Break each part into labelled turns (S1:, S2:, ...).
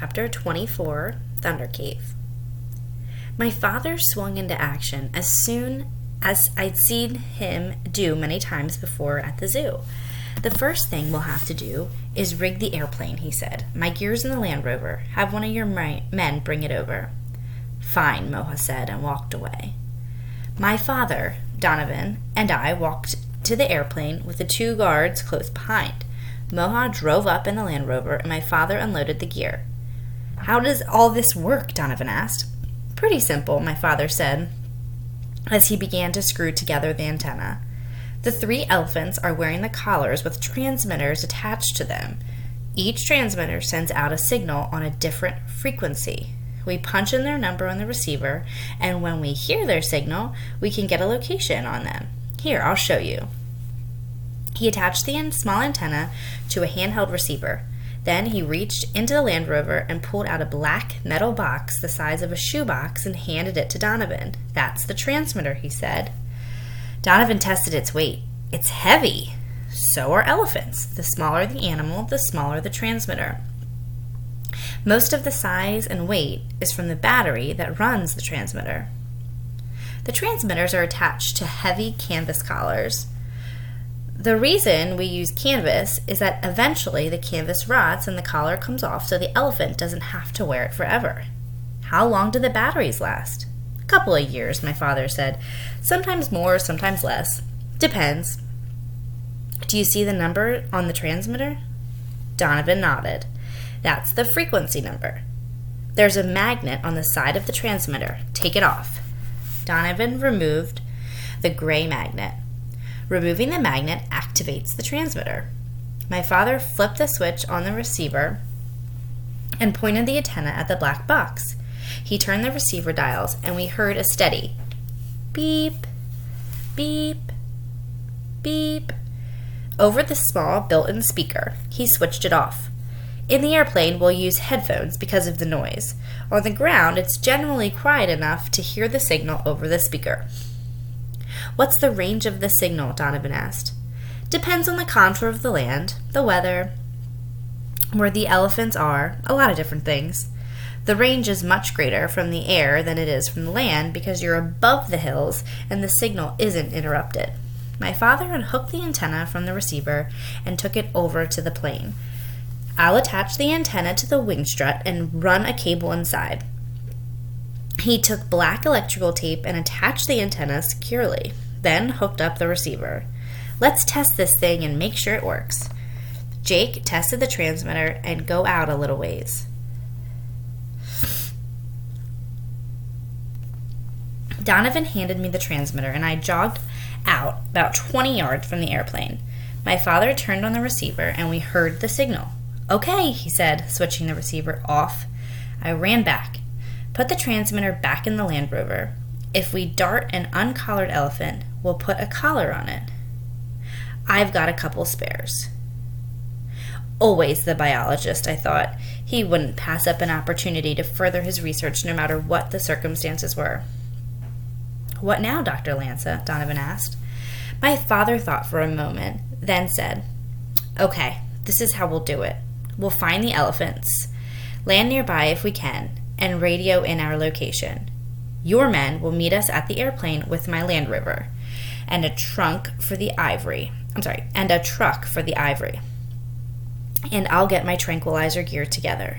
S1: Chapter 24, Thunder Cave. My father swung into action as soon as I'd seen him do many times before at the zoo. The first thing we'll have to do is rig the airplane, he said. My gear's in the Land Rover. Have one of your men bring it over. Fine, Moha said, and walked away. My father, Donovan, and I walked to the airplane with the 2 guards close behind. Moha drove up in the Land Rover, and my father unloaded the gear. How does all this work? Donovan asked. Pretty simple, my father said, as he began to screw together the antenna. The 3 elephants are wearing the collars with transmitters attached to them. Each transmitter sends out a signal on a different frequency. We punch in their number on the receiver, and when we hear their signal, we can get a location on them. Here, I'll show you. He attached the small antenna to a handheld receiver. Then he reached into the Land Rover and pulled out a black metal box the size of a shoebox and handed it to Donovan. That's the transmitter, he said. Donovan tested its weight. It's heavy. So are elephants. The smaller the animal, the smaller the transmitter. Most of the size and weight is from the battery that runs the transmitter. The transmitters are attached to heavy canvas collars. The reason we use canvas is that eventually the canvas rots and the collar comes off so the elephant doesn't have to wear it forever. How long do the batteries last? A couple of years, my father said. Sometimes more, sometimes less. Depends. Do you see the number on the transmitter? Donovan nodded. That's the frequency number. There's a magnet on the side of the transmitter. Take it off. Donovan removed the gray magnet. Removing the magnet activates the transmitter. My father flipped the switch on the receiver and pointed the antenna at the black box. He turned the receiver dials, and we heard a steady beep, beep, beep over the small built-in speaker. He switched it off. In the airplane, we'll use headphones because of the noise. On the ground, it's generally quiet enough to hear the signal over the speaker. What's the range of the signal? Donovan asked. Depends on the contour of the land, the weather, where the elephants are, a lot of different things. The range is much greater from the air than it is from the land because you're above the hills and the signal isn't interrupted. My father unhooked the antenna from the receiver and took it over to the plane. I'll attach the antenna to the wing strut and run a cable inside. He took black electrical tape and attached the antenna securely, then hooked up the receiver. Let's test this thing and make sure it works. Jake tested the transmitter and go out a little ways. Donovan handed me the transmitter and I jogged out about 20 yards from the airplane. My father turned on the receiver and we heard the signal. Okay, he said, switching the receiver off. I ran back. Put the transmitter back in the Land Rover. If we dart an uncollared elephant, we'll put a collar on it. I've got a couple spares. Always the biologist, I thought. He wouldn't pass up an opportunity to further his research no matter what the circumstances were. What now, Dr. Lanza? Donovan asked. My father thought for a moment, then said, Okay, this is how we'll do it. We'll find the elephants, land nearby if we can, and radio in our location. Your men will meet us at the airplane with my Land Rover and a truck for the ivory. And I'll get my tranquilizer gear together.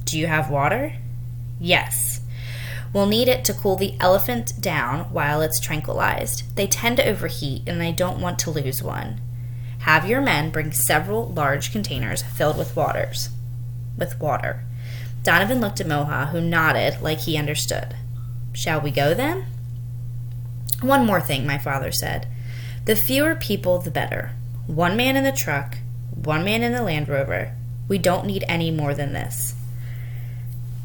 S1: Do you have water? Yes. We'll need it to cool the elephant down while it's tranquilized. They tend to overheat, and I don't want to lose one. Have your men bring several large containers filled with water. Donovan looked at Moha, who nodded like he understood. Shall we go then? One more thing, my father said. The fewer people, the better. 1 man in the truck, 1 man in the Land Rover. We don't need any more than this.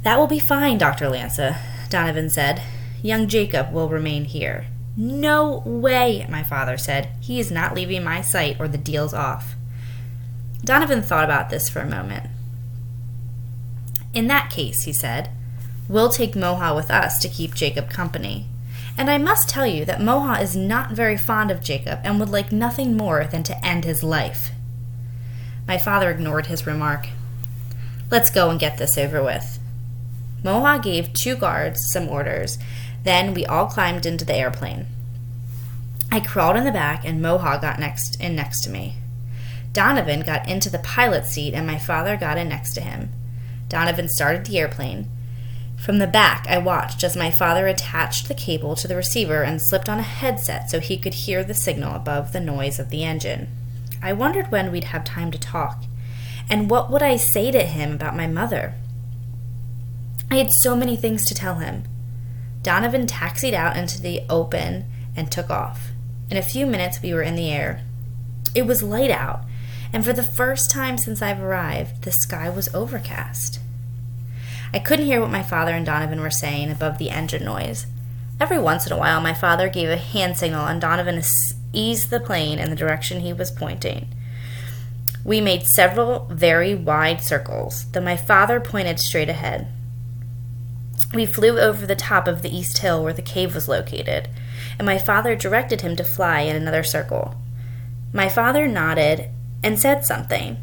S1: That will be fine, Dr. Lanza, Donovan said. Young Jacob will remain here. No way, my father said. He is not leaving my sight or the deal's off. Donovan thought about this for a moment. In that case, he said, we'll take Moha with us to keep Jacob company. And I must tell you that Moha is not very fond of Jacob and would like nothing more than to end his life. My father ignored his remark. Let's go and get this over with. Moha gave 2 guards some orders. Then we all climbed into the airplane. I crawled in the back and Moha got next to me. Donovan got into the pilot's seat and my father got in next to him. Donovan started the airplane. From the back, I watched as my father attached the cable to the receiver and slipped on a headset so he could hear the signal above the noise of the engine. I wondered when we'd have time to talk, and what would I say to him about my mother? I had so many things to tell him. Donovan taxied out into the open and took off. In a few minutes, we were in the air. It was light out, and for the first time since I've arrived, the sky was overcast. I couldn't hear what my father and Donovan were saying above the engine noise. Every once in a while, my father gave a hand signal and Donovan eased the plane in the direction he was pointing. We made several very wide circles, though my father pointed straight ahead. We flew over the top of the east hill where the cave was located, and my father directed him to fly in another circle. My father nodded and said something,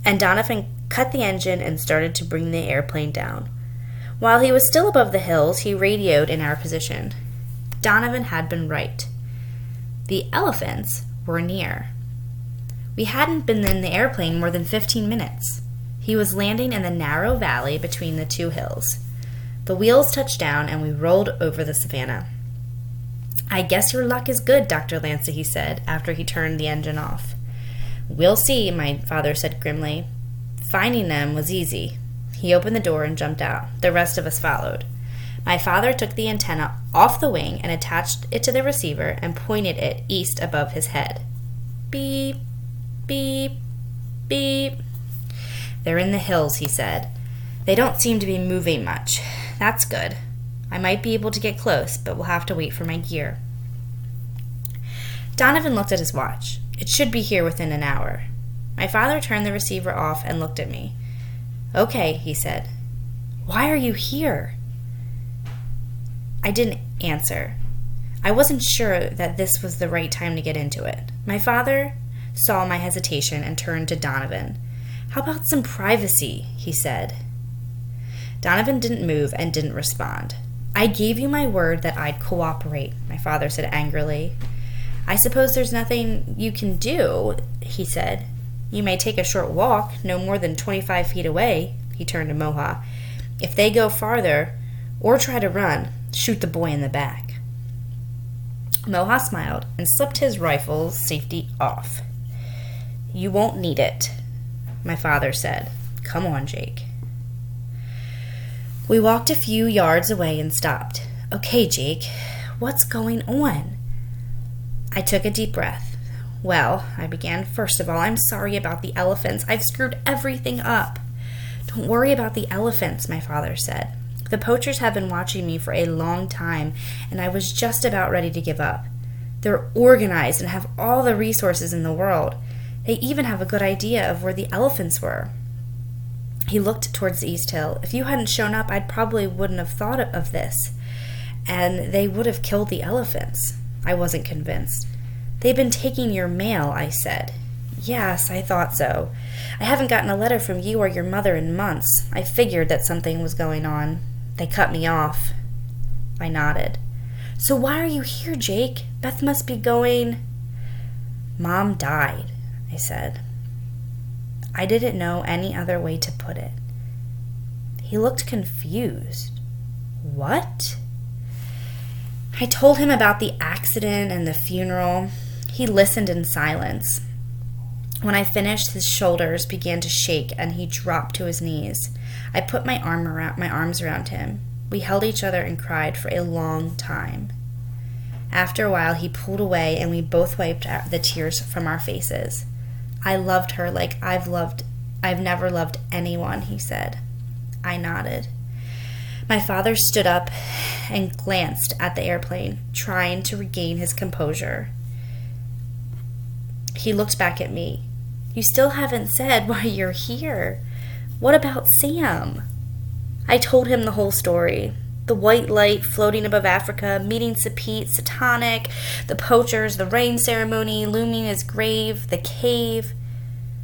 S1: and Donovan cut the engine and started to bring the airplane down. While he was still above the hills, he radioed in our position. Donovan had been right. The elephants were near. We hadn't been in the airplane more than 15 minutes. He was landing in the narrow valley between the 2 hills. The wheels touched down and we rolled over the savannah. "I guess your luck is good, Dr. Lancey," he said after he turned the engine off. "We'll see," my father said grimly. Finding them was easy. He opened the door and jumped out. The rest of us followed. My father took the antenna off the wing and attached it to the receiver and pointed it east above his head. Beep, beep, beep. "They're in the hills," he said. "They don't seem to be moving much. That's good. I might be able to get close, but we'll have to wait for my gear." Donovan looked at his watch. It should be here within an hour. My father turned the receiver off and looked at me. "Okay," he said. "Why are you here?" I didn't answer. I wasn't sure that this was the right time to get into it. My father saw my hesitation and turned to Donovan. "How about some privacy?" he said. Donovan didn't move and didn't respond. "I gave you my word that I'd cooperate," my father said angrily. "I suppose there's nothing you can do," he said. "You may take a short walk, no more than 25 feet away," he turned to Moha. "If they go farther or try to run, shoot the boy in the back." Moha smiled and slipped his rifle's safety off. "You won't need it," my father said. "Come on, Jake." We walked a few yards away and stopped. "Okay, Jake, what's going on?" I took a deep breath. "Well," I began, "first of all, I'm sorry about the elephants. I've screwed everything up." "Don't worry about the elephants," my father said. "The poachers have been watching me for a long time, and I was just about ready to give up. They're organized and have all the resources in the world. They even have a good idea of where the elephants were." He looked towards the East Hill. "If you hadn't shown up, I probably wouldn't have thought of this, and they would have killed the elephants." I wasn't convinced. "They've been taking your mail," I said. "Yes, I thought so. I haven't gotten a letter from you or your mother in months. I figured that something was going on. They cut me off." I nodded. "So why are you here, Jake? Beth must be going—" "Mom died," I said. I didn't know any other way to put it. He looked confused. "What?" I told him about the accident and the funeral. He listened in silence. When I finished, his shoulders began to shake and he dropped to his knees. I put my arms around him. We held each other and cried for a long time. After a while, he pulled away and we both wiped the tears from our faces. "I loved her like I've never loved anyone," he said. I nodded. My father stood up and glanced at the airplane, trying to regain his composure. He looked back at me. "You still haven't said why you're here. What about Sam?" I told him the whole story. The white light floating above Africa, meeting Sapit, Satanic, the poachers, the rain ceremony, looming his grave, the cave.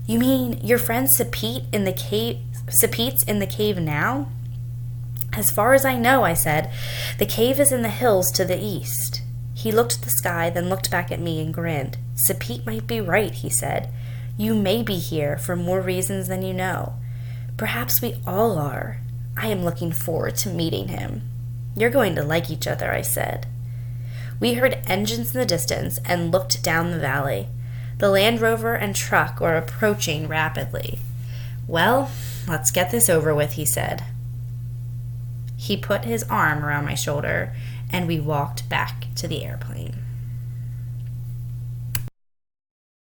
S1: "You mean your friend Sapit in the cave Sapit's in the cave now? As far as I know, I said. The cave is in the hills to the east. He looked at the sky, then looked back at me and grinned. Sapit might be right, he said. You may be here for more reasons than you know. Perhaps we all are. I am looking forward to meeting him. You're going to like each other, I said. We heard engines in the distance and looked down the valley. The Land Rover and truck were approaching rapidly. Well, let's get this over with, he said. He put his arm around my shoulder, and we walked back to the airplane.